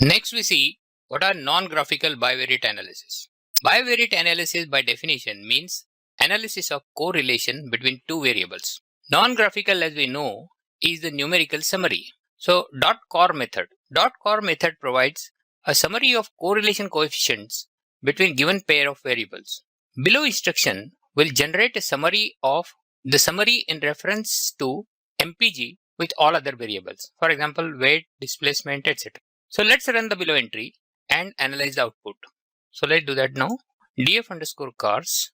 Next we see what are non-graphical bivariate analysis. Bivariate analysis by definition means analysis of correlation between two variables. Non-graphical, as we know, is the numerical summary. So .core method. .core method provides a summary of correlation coefficients between given pair of variables. Below instruction will generate a summary of the summary in reference to MPG with all other variables. For example, weight, displacement, etc. So let's run the below entry and analyze the output. So let's do that now. df underscore cars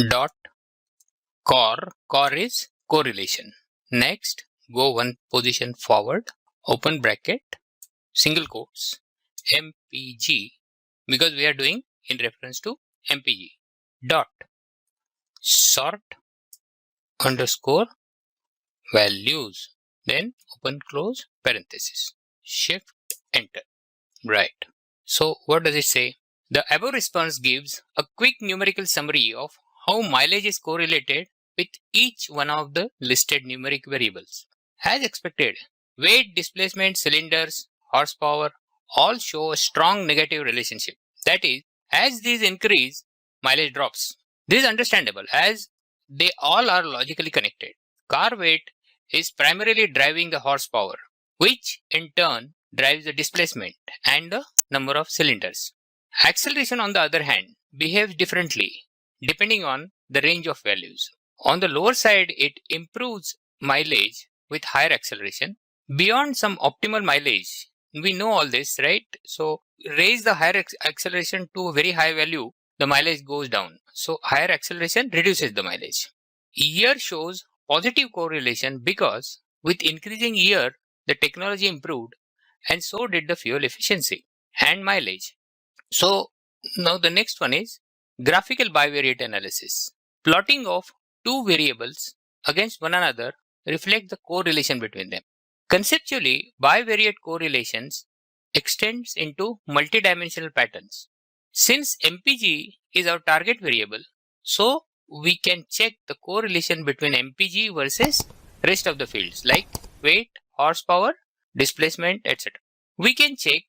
dot core is correlation. Next, go one position forward, open bracket, single quotes, MPG, because we are doing in reference to MPG, dot sort underscore values, then open close parenthesis, shift enter. Right. So what does it say? The above response gives a quick numerical summary of how mileage is correlated with each one of the listed numeric variables. As expected, weight, displacement, cylinders, horsepower all show a strong negative relationship. That is, as these increase, mileage drops. This is understandable as they all are logically connected. Car weight is primarily driving the horsepower, which in turn drives the displacement and the number of cylinders. Acceleration, on the other hand, behaves differently depending on the range of values. On the lower side, it improves mileage with higher acceleration. Beyond some optimal mileage, we know all this, right? So raise the higher acceleration to a very high value, the mileage goes down. So higher acceleration reduces the mileage. Year shows positive correlation because with increasing year, the technology improved and so did the fuel efficiency and mileage. So now the next one is graphical bivariate analysis. Plotting of two variables against one another reflect the correlation between them. Conceptually, bivariate correlations extends into multidimensional patterns. Since MPG is our target variable, so we can check the correlation between MPG versus rest of the fields like weight, horsepower, displacement, etc. We can check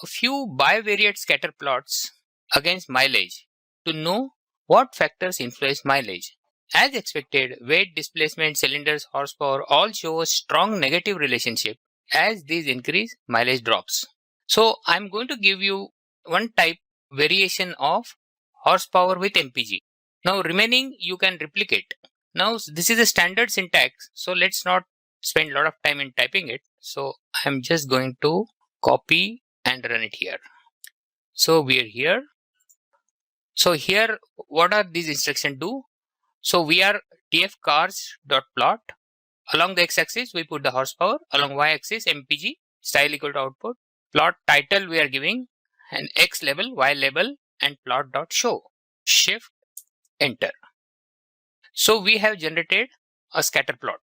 a few bivariate scatter plots against mileage to know what factors influence mileage. As expected, weight, displacement, cylinders, horsepower all show a strong negative relationship. As these increase, mileage drops. So I'm going to give you one type variation of horsepower with MPG. Now remaining you can replicate. Now this is a standard syntax, so let's not spend a lot of time in typing it. So I'm just going to copy and run it here. So we are here. So here, what are these instructions do? So we are df cars dot plot. Along the x-axis we put the horsepower. Along y-axis MPG, style equal to output. Plot title we are giving and x label, y label, and plot dot show. Shift enter. So we have generated a scatter plot.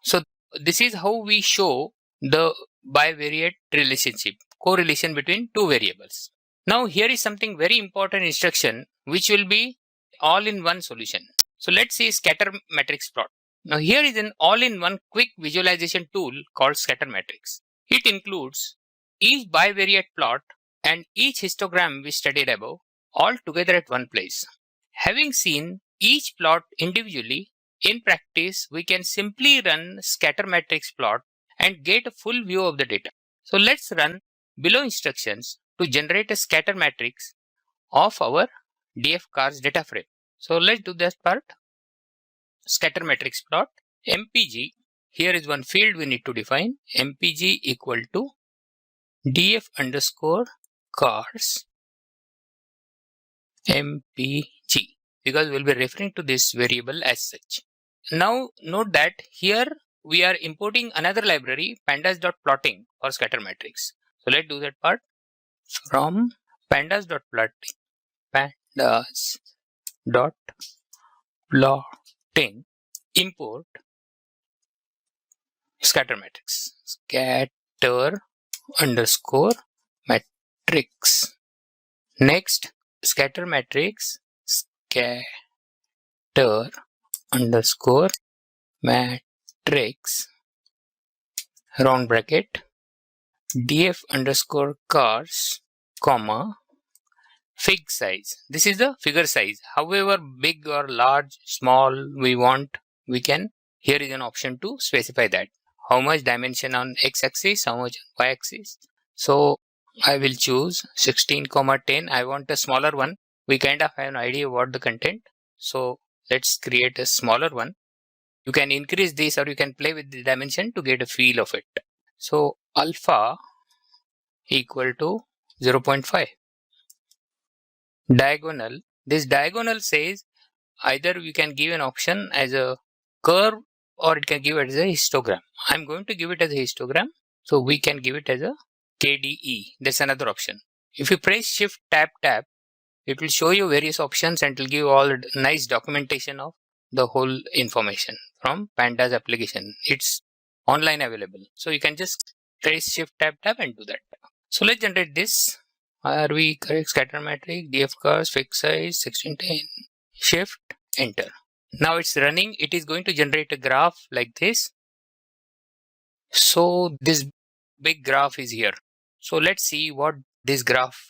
So this is how we show the bivariate relationship, correlation between two variables. Now here is something very important instruction which will be all in one solution. So let's see scatter matrix plot. Now here is an all-in-one quick visualization tool called scatter matrix. It includes each bivariate plot and each histogram we studied above all together at one place. Having seen each plot individually, in practice we can simply run scatter matrix plot and get a full view of the data. So let's run below instructions to generate a scatter matrix of our df cars data frame. So let's do that part. Scatter matrix plot MPG. Here is one field we need to define. MPG equal to df underscore cars MPG, because we'll be referring to this variable as such. Now note that here we are importing another library, pandas.plotting for scatter matrix. So let's do that part. From pandas.plotting, import scatter matrix, scatter underscore matrix. Next, scatter matrix, scatter underscore matrix, round bracket, df underscore cars, comma, fig size. This is the figure size. However big or large, small we want, we can. Here is an option to specify that. How much dimension on x-axis, how much on y-axis. So I will choose 16, 10. I want a smaller one. We kind of have an idea what the content. So let's create a smaller one. You can increase this or you can play with the dimension to get a feel of it. So alpha equal to 0.5. Diagonal. This diagonal says either we can give an option as a curve or it can give it as a histogram. I'm going to give it as a histogram. So we can give it as a KDE. That's another option. If you press Shift Tab, it will show you various options and it will give all nice documentation of the whole information from Pandas application. It's online available. So you can just press Shift Tab and do that. So let's generate this. Are we correct? Scatter matrix, DF curves, fixed size, 1610. Shift, enter. Now it's running. It is going to generate a graph like this. So this big graph is here. So let's see what this graph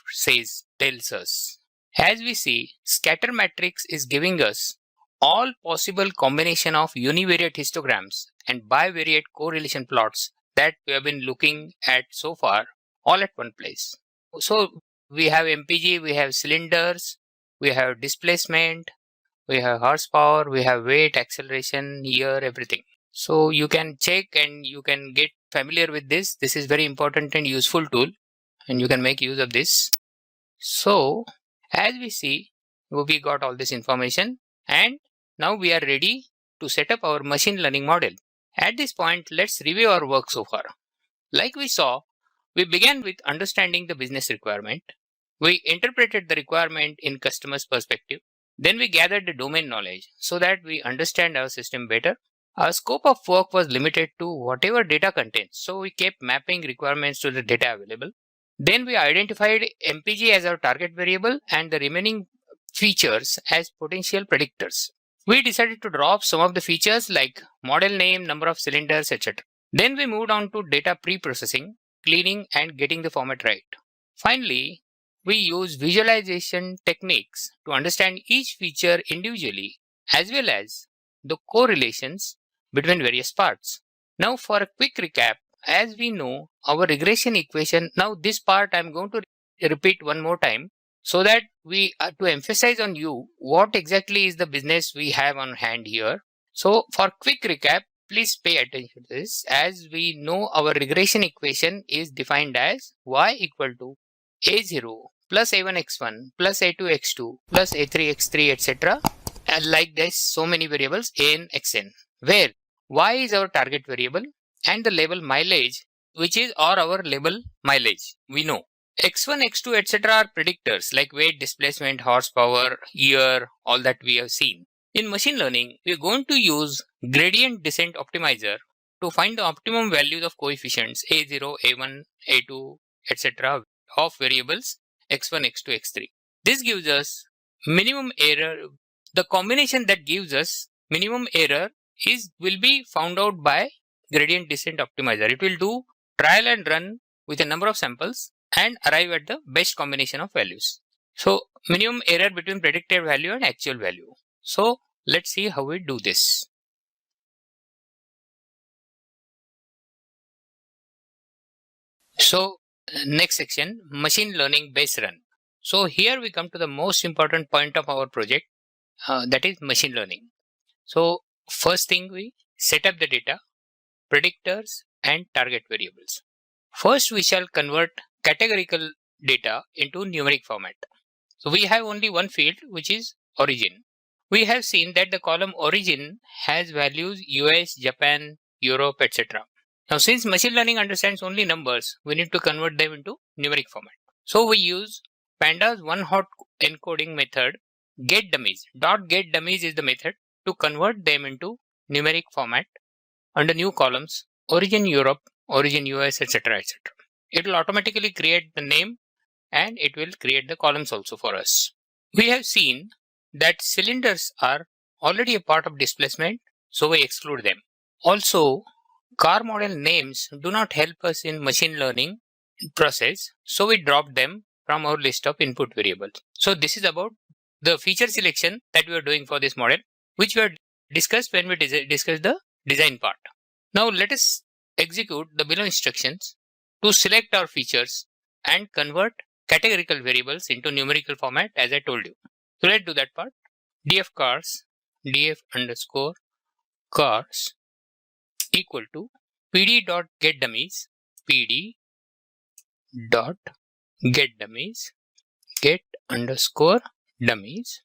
tells us. As we see, scatter matrix is giving us all possible combination of univariate histograms and bivariate correlation plots that we have been looking at so far, all at one place. So we have MPG, we have cylinders, we have displacement, we have horsepower, we have weight, acceleration, year, everything. So you can check and you can get familiar with this. This is very important and useful tool and you can make use of this. So as we see, we got all this information and now we are ready to set up our machine learning model. At this point, let's review our work so far. Like we saw, we began with understanding the business requirement. We interpreted the requirement in customer's perspective. Then we gathered the domain knowledge so that we understand our system better. Our scope of work was limited to whatever data contains. So we kept mapping requirements to the data available. Then we identified MPG as our target variable and the remaining features as potential predictors. We decided to drop some of the features like model name, number of cylinders, etc. Then we moved on to data pre-processing, cleaning and getting the format right. Finally, we use visualization techniques to understand each feature individually as well as the correlations between various parts. Now for a quick recap, as we know our regression equation, now this part I'm going to repeat one more time so that we are to emphasize on you what exactly is the business we have on hand here. So for quick recap, please pay attention to this. As we know our regression equation is defined as y equal to a0 plus a1x1 plus a2x2 plus a3x3 etc. And like this so many variables an xn, where y is our target variable and the label mileage, which is our label mileage, we know. X1, X2, etc. are predictors like weight, displacement, horsepower, year, all that we have seen. In machine learning, we are going to use gradient descent optimizer to find the optimum values of coefficients A0, A1, A2, etc. of variables X1, X2, X3. This gives us minimum error. The combination that gives us minimum error will be found out by gradient descent optimizer. It will do trial and run with a number of samples and arrive at the best combination of values. So minimum error between predicted value and actual value. So let's see how we do this. So next section, machine learning base run. So here we come to the most important point of our project, that is machine learning. So first thing, we set up the data, predictors and target variables. First we shall convert categorical data into numeric format. So we have only one field, which is origin. We have seen that the column origin has values US, Japan, Europe, etc. Now since machine learning understands only numbers, we need to convert them into numeric format. So we use Pandas one-hot encoding method getDummies. .getDummies is the method to convert them into numeric format under new columns, origin Europe, origin US, etc. etc. It will automatically create the name and it will create the columns also for us. We have seen that cylinders are already a part of displacement, so we exclude them. Also, car model names do not help us in machine learning process. So we dropped them from our list of input variables. So this is about the feature selection that we are doing for this model, which we had discussed when we discussed the design part. Now let us execute the below instructions to select our features and convert categorical variables into numerical format as I told you. So let's do that part. df cars, df underscore cars equal to pd.getDummies, pd dot get dummies, get underscore dummies,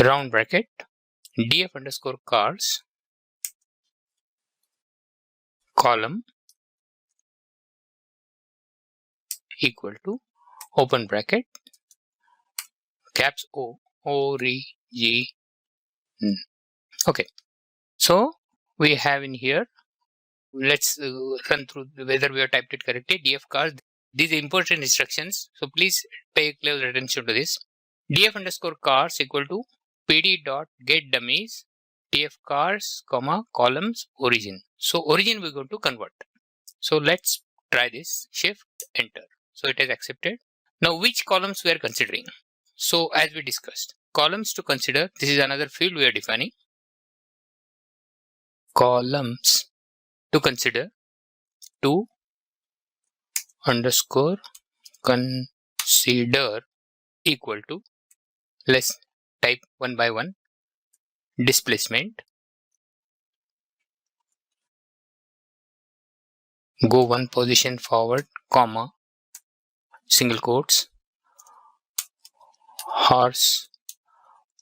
round bracket, df underscore cars, column equal to open bracket, caps O, origin. Okay, so we have in here, let's run through whether we have typed it correctly. df cars, these are important instructions, so please pay close attention to this. df underscore cars equal to pd dot get dummies, df cars comma columns origin. So origin we're going to convert. So let's try this. Shift enter. So it is accepted. Now which columns we are considering? So as we discussed, columns to consider, this is another field we are defining. Columns to consider, to underscore consider equal to, let's type one by one, displacement, go one position forward, comma, single quotes, horse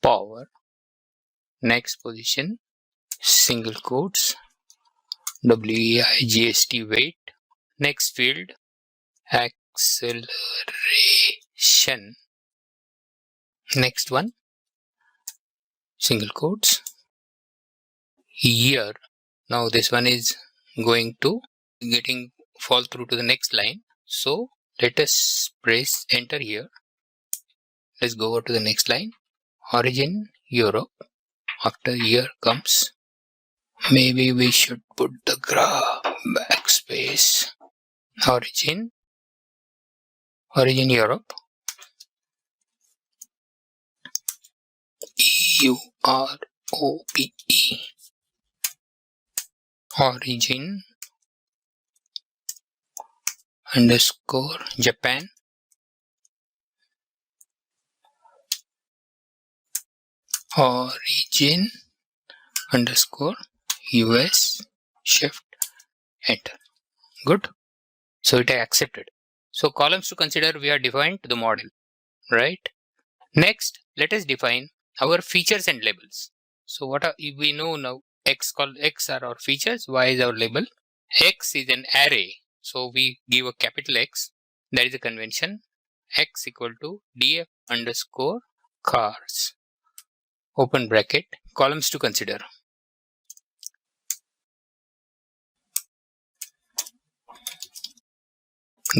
power, next position, single quotes, WEIGST weight, next field, acceleration, next one, single quotes, year. Now this one is going to getting fall through to the next line. So let us press enter here. Let's go over to the next line. Origin Europe. After year comes, maybe we should put the graph backspace. Origin Europe. EUROPE. Origin underscore Japan. Origin underscore US. Shift enter. Good. So it is accepted. So columns to consider we have defined the model, right? Next, let us define our features and labels. So what are, we know now, X are our features, Y is our label. X is an array. So we give a capital X. That is a convention. X equal to df underscore cars. Open bracket. Columns to consider.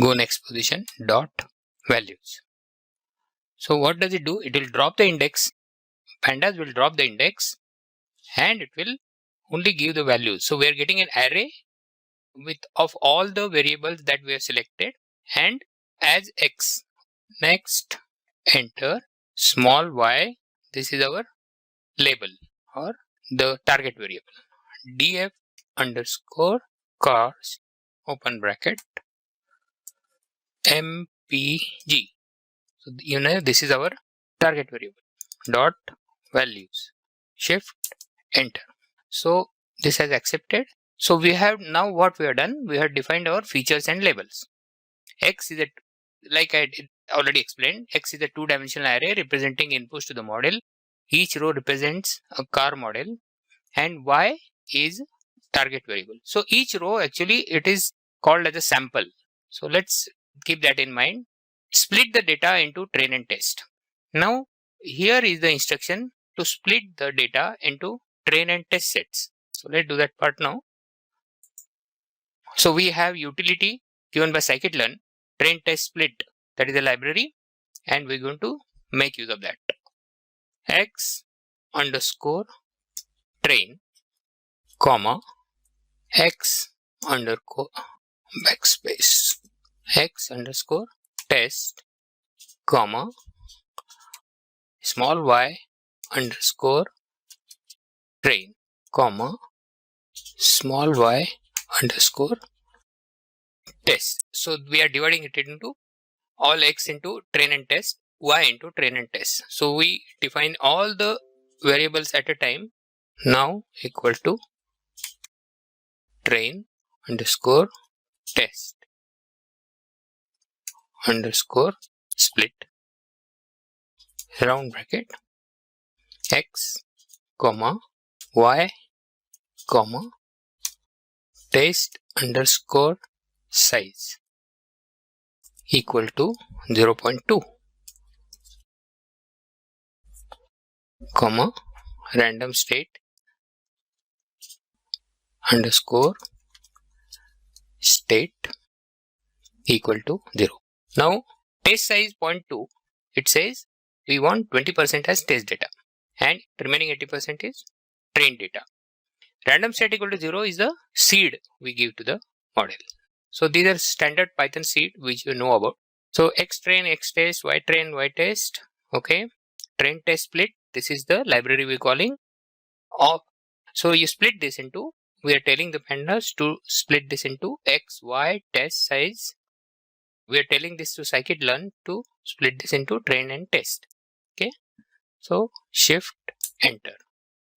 Go next position. Dot values. So what does it do? It will drop the index. Pandas will drop the index and it will only give the values. So we are getting an array of all the variables that we have selected and as X. Next, enter, small y, this is our label or the target variable. df underscore cars, open bracket, mpg. So you know this is our target variable. Dot values. Shift enter. So this has accepted. So we have now what we have done, we have defined our features and labels. X is a, like I already explained, X is a two-dimensional array representing inputs to the model. Each row represents a car model and Y is target variable. So each row actually it is called as a sample. So let's keep that in mind. Split the data into train and test. Now here is the instruction to split the data into train and test sets. So let's do that part now. So we have utility given by scikit-learn, train test split, that is a library, and we're going to make use of that. X underscore train, comma, X underscore backspace, x underscore test, comma, small y underscore train, comma, small y underscore test. So we are dividing it into all x into train and test, y into train and test. So we define all the variables at a time. Now equal to train underscore test underscore split round bracket x comma y comma test underscore size equal to 0.2 comma random state underscore state equal to 0. Now test size 0.2, it says we want 20% as test data and remaining 80% is trained data. Random state equal to 0 is the seed we give to the model. So these are standard Python seed which you know about. So x train, x test, y train, y test. Okay, train test split. This is the library we're calling. So you split this into, we are telling the pandas to split this into x, y, test size. We are telling this to scikit-learn to split this into train and test. Okay, so shift enter.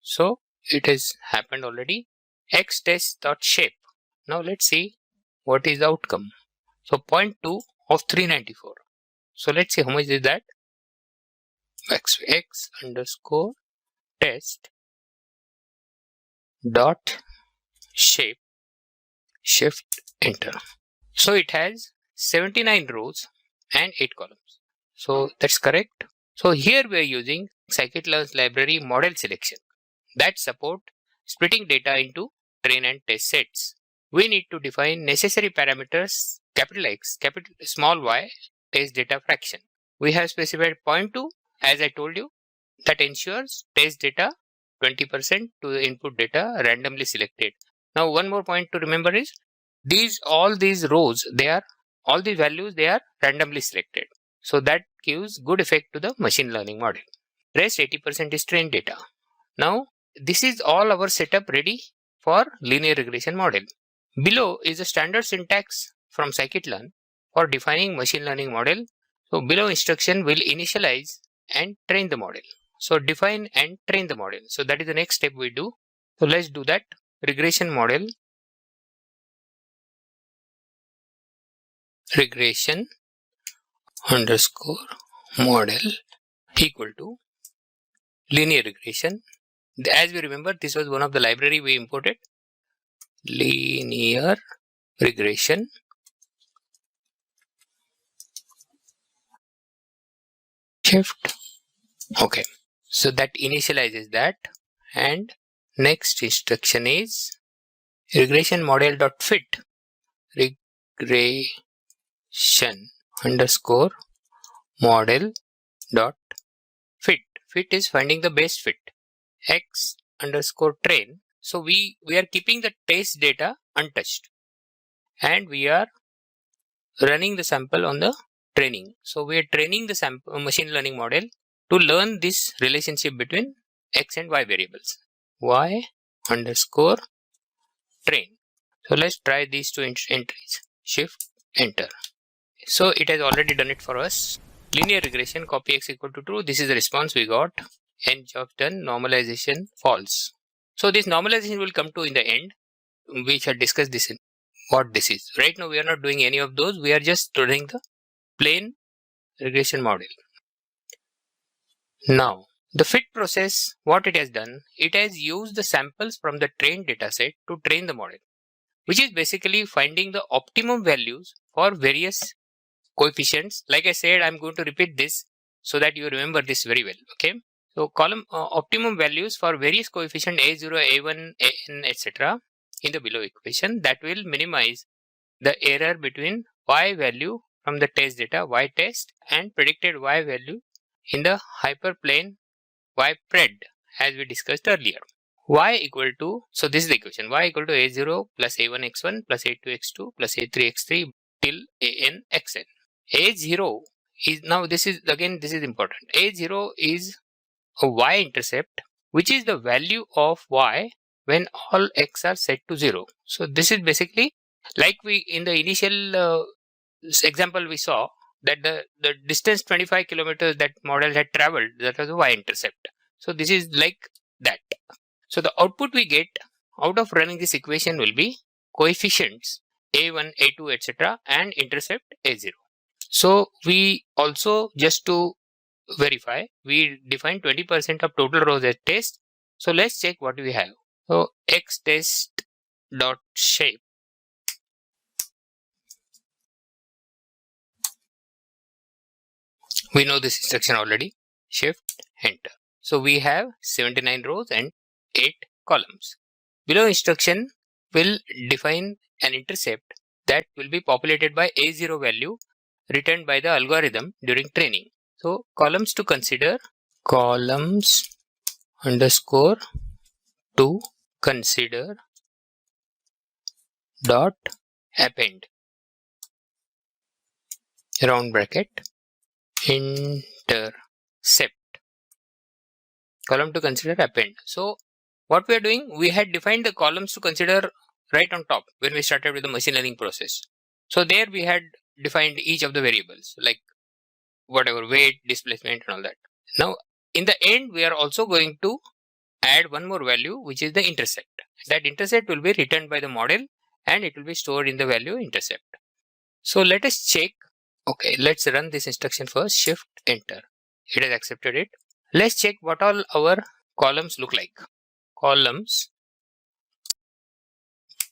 So it has happened already. X test dot shape. Now let's see what is the outcome. So 0.2 of 394. So let's see how much is that. X underscore test dot shape, shift enter. So it has 79 rows and 8 columns. So that's correct. So here we are using scikit-learn's library model selection that support splitting data into train and test sets. We need to define necessary parameters capital X, capital small y, test data fraction. We have specified 0.2 as I told you, that ensures test data 20% to the input data randomly selected. Now one more point to remember is all these rows, all these values, they are randomly selected. So that gives good effect to the machine learning model. Rest 80% is trained data. Now this is all our setup ready for linear regression model. Below is a standard syntax from scikit-learn for defining machine learning model. So below instruction will initialize and train the model. So define and train the model. So that is the next step we do. So let's do that. Regression model. Regression underscore model equal to linear regression. As we remember, this was one of the library we imported. Linear regression shift. Okay, so that initializes that, and next instruction is regression model dot fit. Regression underscore model dot fit. Fit is finding the best fit. X underscore train. So we are keeping the test data untouched, and we are running the sample on the training. So we are training the sample machine learning model to learn this relationship between x and y variables. Y underscore train. So let's try these two entries. Shift enter. So it has already done it for us. Linear regression, copy x equal to true. This is the response we got. N job done. Normalization false. So this normalization will come to in the end. We shall discuss this in what this is. Right now we are not doing any of those. We are just running the plain regression model. Now the fit process, what it has done, it has used the samples from the trained dataset to train the model, which is basically finding the optimum values for various coefficients. Like I said, I'm going to repeat this so that you remember this very well. Okay. So column optimum values for various coefficient a0, a1, an, etc. in the below equation that will minimize the error between y value from the test data, y test, and predicted y value in the hyperplane y pred as we discussed earlier. y equal to, so this is the equation, y equal to a0 plus a1x1 plus a2x2 plus a3x3 till an xn. a0 is, now this is again, this is important. a0 is a y-intercept, which is the value of y when all x are set to 0. So this is basically like we in the initial example we saw that the distance 25 kilometers that model had traveled, that was a y-intercept. So this is like that. So the output we get out of running this equation will be coefficients a1, a2, etc. and intercept a0. So we also, just to verify, we define 20% of total rows as test. So let's check what we have. So x test dot shape, we know this instruction already, shift enter. So we have 79 rows and 8 columns. Below instruction will define an intercept that will be populated by a0 value returned by the algorithm during training. So columns to consider, columns underscore to consider dot append, round bracket, intercept, column to consider append. So what we are doing, we had defined the columns to consider right on top when we started with the machine learning process. So there we had defined each of the variables like whatever weight, displacement and all that. Now in the end we are also going to add one more value, which is the intercept. That intercept will be returned by the model and it will be stored in the value intercept. So let us check. Okay, let's run this instruction first, shift enter. It has accepted it. Let's check what all our columns look like. Columns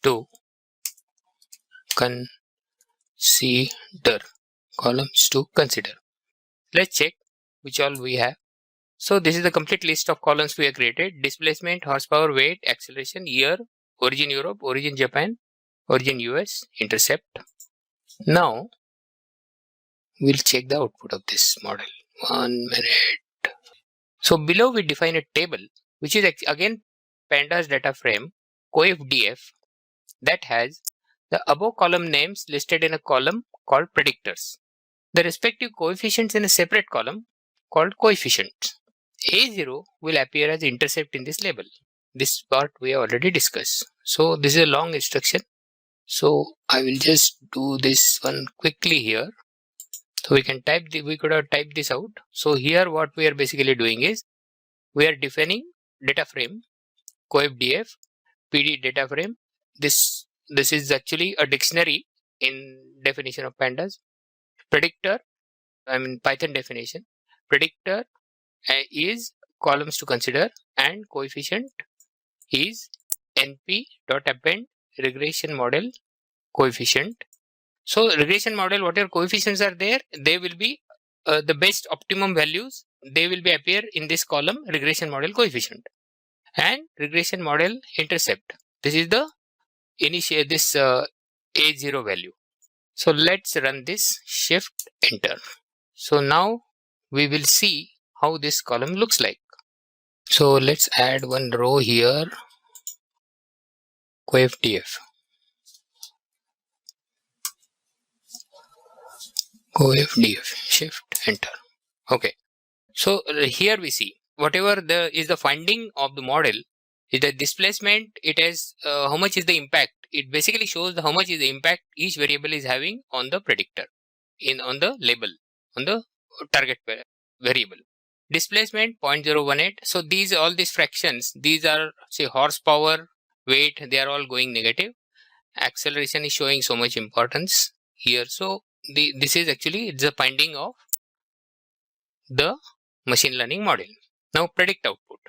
to consider, columns to consider. Let's check which all we have. So this is the complete list of columns we have created. Displacement, horsepower, weight, acceleration, year, origin Europe, origin Japan, origin US, intercept. Now we'll check the output of this model. 1 minute. So below we define a table, which is again pandas data frame, coefdf, that has the above column names listed in a column called predictors. The respective coefficients in a separate column called coefficients. A0 will appear as intercept in this label. This part we have already discussed. So this is a long instruction. So I will just do this one quickly here. So we can type we could have typed this out. So here what we are basically doing is we are defining data frame, coefdf, PD data frame. This is actually a dictionary in definition of pandas. Predictor, I mean Python definition. Predictor is columns to consider and coefficient is np.append regression model coefficient. So regression model, whatever coefficients are there, they will be the best optimum values. They will be appear in this column regression model coefficient and regression model intercept. This is the initial a0 value. So let's run this, shift enter. So now we will see how this column looks like. So let's add one row here, coefdf, shift enter. Okay, so here we see whatever is the finding of the model is the displacement. It has how much is the impact. It basically shows how much is the impact each variable is having on the predictor, on the label, on the target variable. Displacement 0.018. So all these fractions, these are say horsepower, weight, they are all going negative. Acceleration is showing so much importance here. So this is actually, it's a finding of the machine learning model. Now predict output.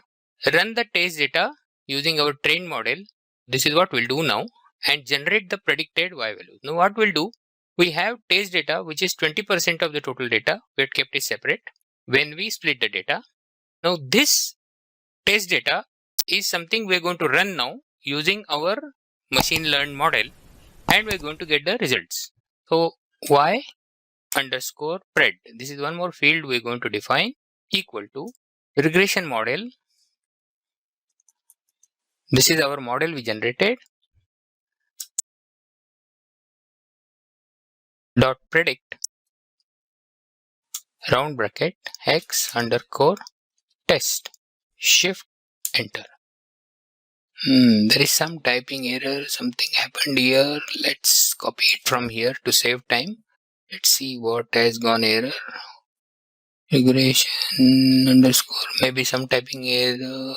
Run the test data using our trained model. This is what we'll do now, and generate the predicted y value. Now what we'll do, we have test data which is 20% of the total data. We had kept it separate when we split the data. Now this test data is something we're going to run now using our machine learned model, and we're going to get the results. So y underscore pred, this is one more field we're going to define, equal to regression model This is our model we generated. Dot predict round bracket x underscore test. Shift enter. There is some typing error. Something happened here. Let's copy it from here to save time. Let's see what has gone error. Regression underscore. Maybe some typing error.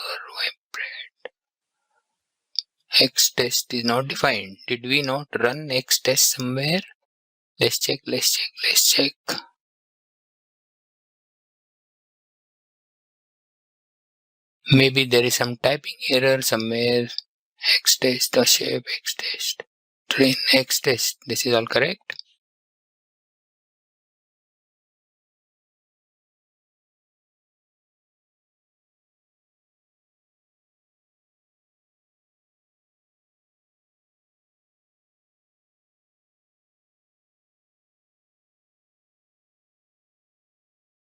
X test is not defined. Did we not run X test somewhere? Let's check. Maybe there is some typing error somewhere. X test, the shape, X test, train, X test. This is all correct.